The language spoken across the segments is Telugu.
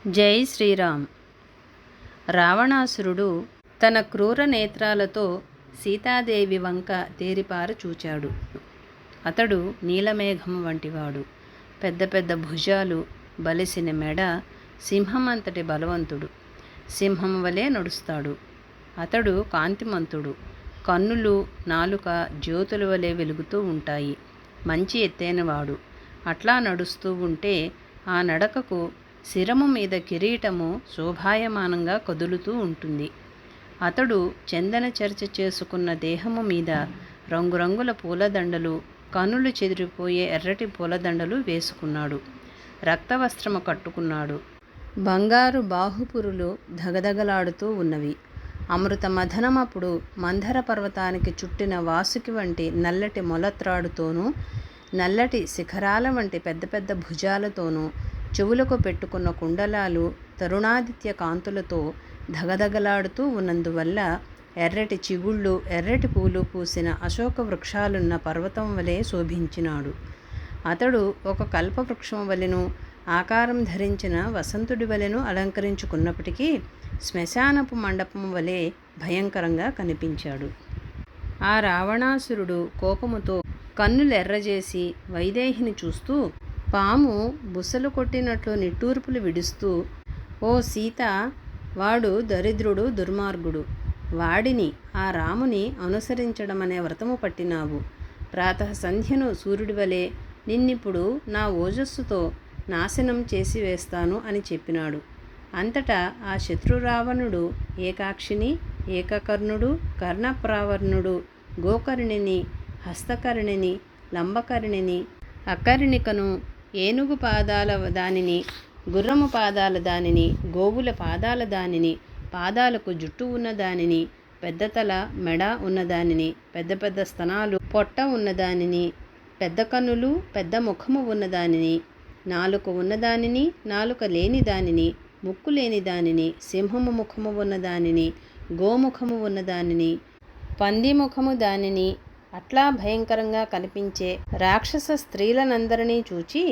జై శ్రీరామ్. రావణాసురుడు తన క్రూర నేత్రాలతో సీతాదేవి వంక తేరిపార చూచాడు. అతడు నీలమేఘం వంటివాడు. పెద్ద పెద్ద భుజాలు, బలిసిన మెడ, సింహం అంతటి బలవంతుడు. సింహం వలె నడుస్తాడు. అతడు కాంతిమంతుడు. కన్నులు, నాలుక జ్యోతుల వలె వెలుగుతూ ఉంటాయి. మంచి ఎత్తైనవాడు. అట్లా నడుస్తూ ఉంటే ఆ నడకకు శిరము మీద కిరీటము శోభాయమానంగా కదులుతూ ఉంటుంది. అతడు చందన చర్చ చేసుకున్న దేహము మీద రంగురంగుల పూలదండలు, కనులు చెదిరిపోయే ఎర్రటి పూలదండలు వేసుకున్నాడు. రక్తవస్త్రము కట్టుకున్నాడు. బంగారు బాహుపురులు ధగధగలాడుతూ ఉన్నవి. అమృత మథనమప్పుడు మందర పర్వతానికి చుట్టిన వాసుకి వంటి నల్లటి మొలత్రాడుతోనూ, నల్లటి శిఖరాల వంటి పెద్ద పెద్ద భుజాలతోనూ, చెవులకు పెట్టుకున్న కుండలాలు తరుణాదిత్య కాంతులతో ధగధగలాడుతూ ఉన్నందువల్ల ఎర్రటి చిగుళ్ళు, ఎర్రటి పూలు పూసిన అశోక వృక్షాలున్న పర్వతం వలె శోభించినాడు. అతడు ఒక కల్పవృక్షం వలెను, ఆకారం ధరించిన వసంతుడి వలెను అలంకరించుకున్నప్పటికీ శ్మశానపు మండపం వలె భయంకరంగా కనిపించాడు. ఆ రావణాసురుడు కోపముతో కన్నులెర్రజేసి వైదేహిని చూస్తూ, పాము బుసలు కొట్టినట్లు నిట్టూర్పులు విడుస్తూ, ఓ సీత, వాడు దరిద్రుడు, దుర్మార్గుడు. వాడిని, ఆ రాముని అనుసరించడమనే వ్రతము పట్టినావు. ప్రాతఃసంధ్యను సూర్యుడి వలె నిన్నిప్పుడు నా ఓజస్సుతో నాశనం చేసి వేస్తాను అని చెప్పినాడు. అంతటా ఆ శత్రురావణుడు ఏకాక్షిని, ఏకకర్ణుడు, కర్ణప్రావర్ణుడు, గోకర్ణిని, హస్తకర్ణిని, లంబకర్ణిని, అకర్ణికను, ఏనుగు పాదాల దానిని, గుర్రము పాదాల దానిని, గోవుల పాదాల దానిని, పాదాలకు జుట్టు ఉన్నదానిని, పెద్ద తల మెడ ఉన్నదానిని, పెద్ద పెద్ద స్తనాలు పొట్ట ఉన్నదానిని, పెద్ద కన్నులు పెద్ద ముఖము ఉన్నదానిని, నాలుక ఉన్నదానిని, నాలుక లేని దానిని, ముక్కు లేని దానిని, సింహము ముఖము ఉన్నదానిని, గోముఖము ఉన్నదానిని, పంది ముఖము దానిని, అట్లా భయంకరంగా కనిపించే రాక్షస స్త్రీలనందరినీ చూచి,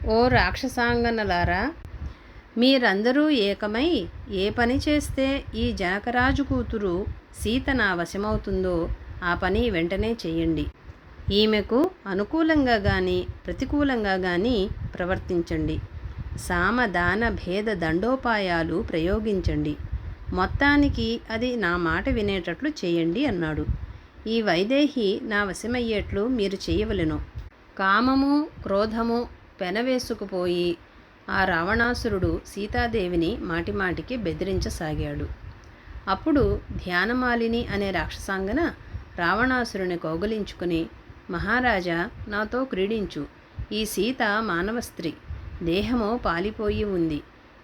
ఓ రాక్షసాంగనలారా, మీరందరూ ఏకమై ఏ పని చేస్తే ఈ జనకరాజు కూతురు సీత నా వశమవుతుందో ఆ పని వెంటనే చెయ్యండి. ఈమెకు అనుకూలంగా కానీ ప్రతికూలంగా కానీ ప్రవర్తించండి. సామదాన భేద దండోపాయాలు ప్రయోగించండి. మొత్తానికి అది నా మాట వినేటట్లు చేయండి అన్నాడు. ఈ వైదేహి నా వశమయ్యేట్లు మీరు చేయవలెను. కామము, క్రోధము పెనవేసుకుపోయి ఆ రావణాసురుడు సీతాదేవిని మాటిమాటికి బెదిరించసాగాడు. అప్పుడు ధ్యానమాలిని అనే రాక్షసాంగన రావణాసురుని కౌగలించుకుని, మహారాజా, నాతో క్రీడించు. ఈ సీత మానవ స్త్రీ, దేహము పాలిపోయి ఉంది.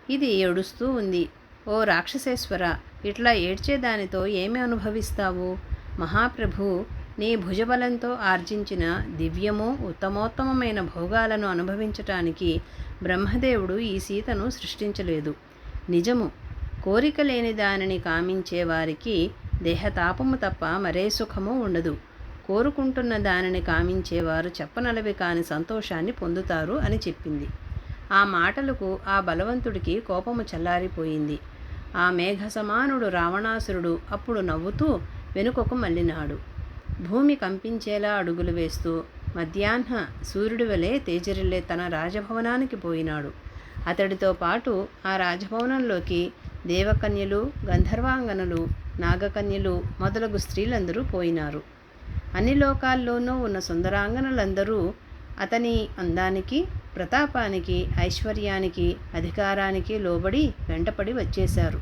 ఇది ఏడుస్తూ ఉంది. ఓ రాక్షసేశ్వర, ఇట్లా ఏడ్చేదానితో ఏమి అనుభవిస్తావు? మహాప్రభు, నీ భుజబలంతో ఆర్జించిన దివ్యము ఉత్తమోత్తమమైన భోగాలను అనుభవించటానికి బ్రహ్మదేవుడు ఈ సీతను సృష్టించలేదు. నిజము, కోరిక లేని దానిని కామించే వారికి దేహతాపము తప్ప మరే సుఖము ఉండదు. కోరుకుంటున్న దానిని కామించేవారు చెప్పనలవి కాని సంతోషాన్ని పొందుతారు అని చెప్పింది. ఆ మాటలకు ఆ బలవంతుడికి కోపము చల్లారిపోయింది. ఆ మేఘ సమానుడు రావణాసురుడు అప్పుడు నవ్వుతూ వెనుకకు మళ్ళినాడు. భూమి కంపించేలా అడుగులు వేస్తూ మధ్యాహ్న సూర్యుడి వలె తేజరిల్లే తన రాజభవనానికి పోయినాడు. అతడితో పాటు ఆ రాజభవనంలోకి దేవకన్యలు, గంధర్వాంగనలు, నాగకన్యలు మొదలగు స్త్రీలందరూ పోయినారు. అన్ని లోకాల్లోనూ ఉన్న సుందరాంగనలందరూ అతని అందానికి, ప్రతాపానికి, ఐశ్వర్యానికి, అధికారానికి లోబడి వెంటపడి వచ్చేశారు.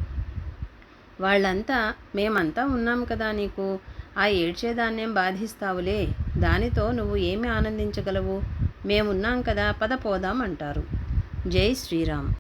వాళ్ళంతా, మేమంతా ఉన్నాం కదా నీకు, ఆ ఏడ్చేదాన్నేం బాధిస్తావులే, దానితో నువ్వు ఏమి ఆనందించగలవు, మేమున్నాం కదా, పద పోదాం అంటారు. జై శ్రీరామ్.